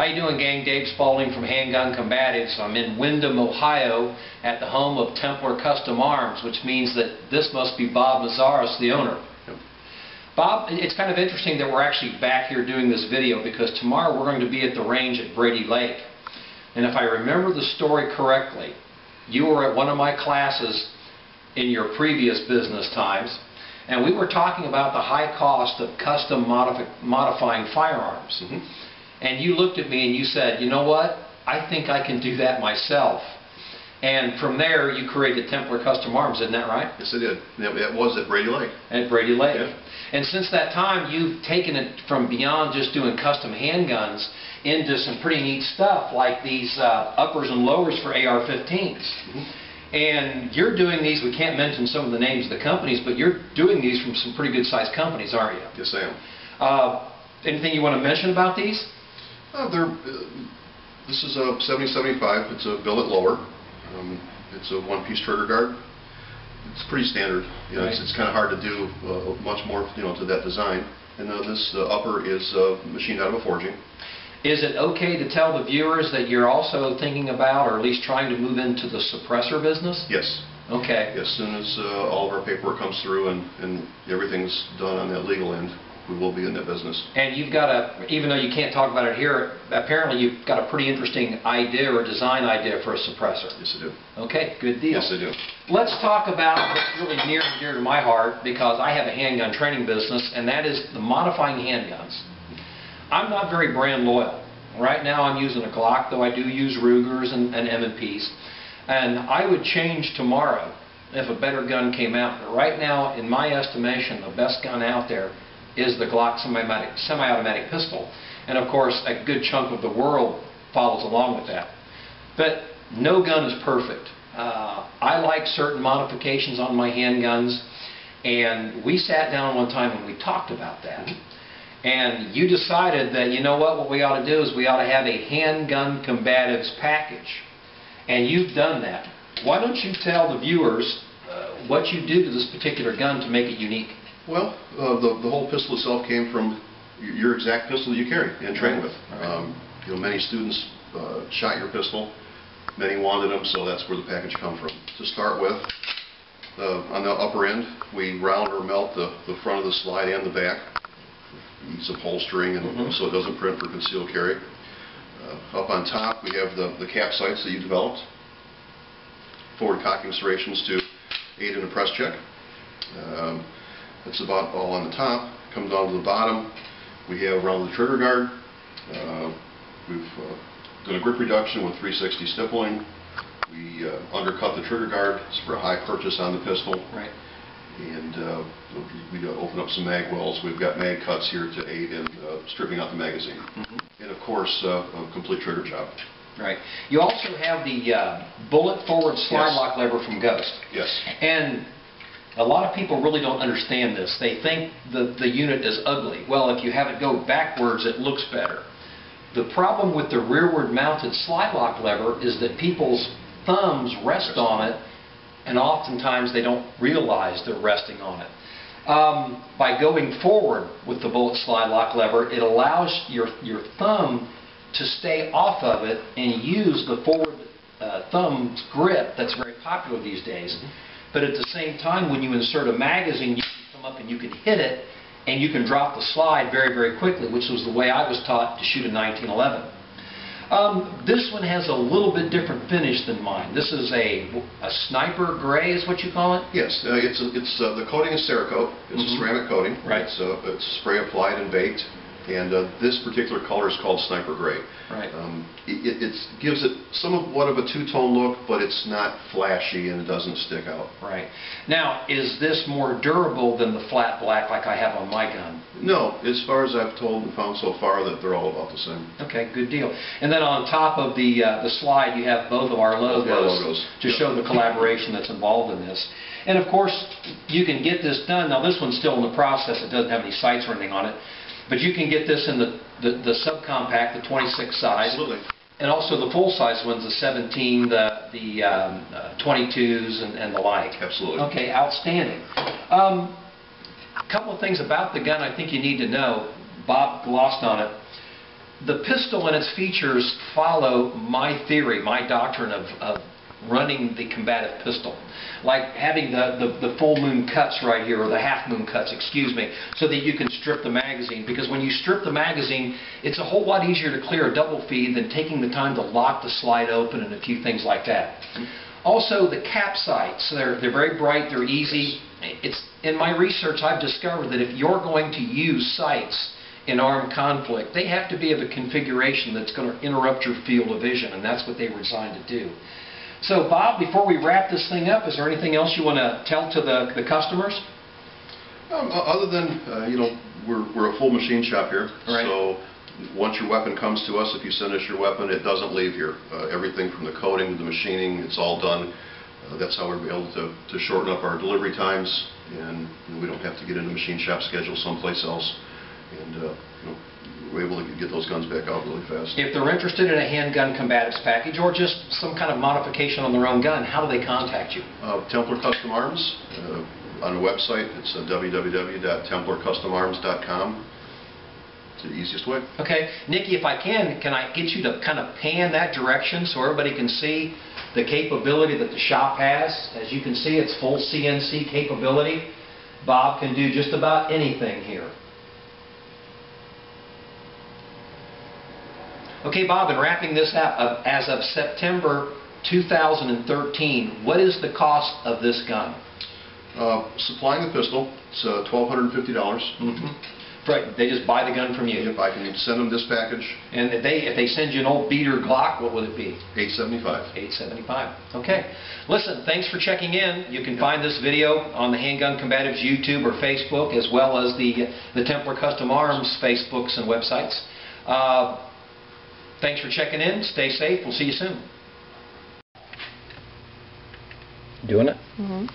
How you doing, gang? Dave Spalding from Handgun Combatives. I'm in Windham, Ohio, at the home of Templar Custom Arms, which means that this must be Bob Mazzaros, the owner. Yep. Bob, it's kind of interesting that we're actually back here doing this video because tomorrow we're going to be at the range at Brady Lake. And if I remember the story correctly, you were at one of my classes in your previous business times, and we were talking about the high cost of custom modifying firearms. Mm-hmm. And you looked at me and you said, you know what, I think I can do that myself. And from there you created Templar Custom Arms, isn't that right? Yes, I did. It was at Brady Lake. At Brady Lake. Yeah. And since that time you've taken it from beyond just doing custom handguns into some pretty neat stuff like these uppers and lowers for AR-15s. Mm-hmm. And you're doing these, we can't mention some of the names of the companies, but you're doing these from some pretty good sized companies, aren't you? Yes, I am. Anything you want to mention about these? This is a 70-75. It's a billet lower. It's a one-piece trigger guard. It's pretty standard. You know, right. It's kind of hard to do much more, to that design. And this upper is machined out of a forging. Is it okay to tell the viewers that you're also thinking about, or at least trying to move into the suppressor business? Yes. Okay. As soon as all of our paperwork comes through and everything's done on that legal end, we will be in that business. And you've got even though you can't talk about it here, apparently you've got a pretty interesting idea or design idea for a suppressor. Yes, I do. Okay, good deal. Yes, I do. Let's talk about what's really near and dear to my heart, because I have a handgun training business, and that is the modifying handguns. I'm not very brand loyal. Right now I'm using a Glock, though I do use Rugers and M&Ps. And I would change tomorrow if a better gun came out. But right now, in my estimation, the best gun out there is the Glock semi-automatic pistol. And of course, a good chunk of the world follows along with that. But no gun is perfect. I like certain modifications on my handguns, and we sat down one time and we talked about that. And you decided that, you know what we ought to do is we ought to have a Handgun Combatives package. And you've done that. Why don't you tell the viewers what you do to this particular gun to make it unique? Well, the whole pistol itself came from your exact pistol that you carry and train with. Right. Many students shot your pistol. Many wanted them, so that's where the package comes from. To start with, on the upper end, we round or melt the front of the slide and the back. Ease upholstering, and so it doesn't print for concealed carry. Up on top, we have the cap sights that you developed. Forward cocking serrations to aid in a press check. That's about all on the top. Come down to the bottom, we have around the trigger guard. We've done a grip reduction with 360 stippling. We undercut the trigger guard for a high purchase on the pistol. Right. And we open up some mag wells. We've got mag cuts here to aid in stripping out the magazine. And of course, a complete trigger job. Right. You also have the bullet forward slide lock lever from Ghost. Yes. And a lot of people really don't understand this. They think the unit is ugly. Well, if you have it go backwards, it looks better. The problem with the rearward mounted slide lock lever is that people's thumbs rest on it, and oftentimes they don't realize they're resting on it. By going forward with the bullet slide lock lever, it allows your thumb to stay off of it and use the forward thumb's grip that's very popular these days. But at the same time, when you insert a magazine, you can come up and you can hit it, and you can drop the slide very, very quickly, which was the way I was taught to shoot a 1911. This one has a little bit different finish than mine. This is a sniper gray, is what you call it? Yes, the coating is Cerakote. It's a ceramic coating. Right. It's spray applied and baked. And this particular color is called Sniper Gray. Right. It gives it somewhat of a two-tone look, but it's not flashy and it doesn't stick out. Right. Now, is this more durable than the flat black like I have on my gun? No. As far as I've told and found so far, that they're all about the same. Okay, good deal. And then on top of the slide, you have both of our logos to show the collaboration that's involved in this. And of course, you can get this done. Now, this one's still in the process. It doesn't have any sights or anything on it. But you can get this in the subcompact, the 26 size. Absolutely. And also the full-size ones, the 17, the 22s, and the like. Absolutely. Okay, outstanding. A couple of things about the gun I think you need to know. Bob glossed on it. The pistol and its features follow my theory, my doctrine of running the combative pistol. Like having the full moon cuts right here, or the half moon cuts, excuse me, so that you can strip the magazine. Because when you strip the magazine, it's a whole lot easier to clear a double feed than taking the time to lock the slide open and a few things like that. Also, the cap sights, they're very bright, they're easy. In my research, I've discovered that if you're going to use sights in armed conflict, they have to be of a configuration that's going to interrupt your field of vision, and that's what they were designed to do. So, Bob, before we wrap this thing up, is there anything else you want to tell to the customers? Other than, you know, we're a full machine shop here. Right. So once your weapon comes to us, if you send us your weapon, it doesn't leave here. Everything from the coating to the machining, it's all done. That's how we're able to shorten up our delivery times, and we don't have to get into machine shop schedule someplace else. And you know, we're able to get those guns back out really fast. If they're interested in a handgun combatives package or just some kind of modification on their own gun, how do they contact you? Templar Custom Arms on the website. It's www.templarcustomarms.com. It's the easiest way. Okay, Nikki, if I can I get you to kind of pan that direction so everybody can see the capability that the shop has? As you can see, it's full CNC capability. Bob can do just about anything here. Okay, Bob, in wrapping this up, as of September 2013, what is the cost of this gun? Supplying the pistol, it's $1,250. Mm-hmm. Right, they just buy the gun from you. Yep, I can send them this package. And if they send you an old beater Glock, what would it be? $875. $875. Okay. Listen, thanks for checking in. You can find this video on the Handgun Combatives YouTube or Facebook, as well as the Templar Custom Arms Facebooks and websites. Thanks for checking in. Stay safe. We'll see you soon. Doing it? Mm-hmm.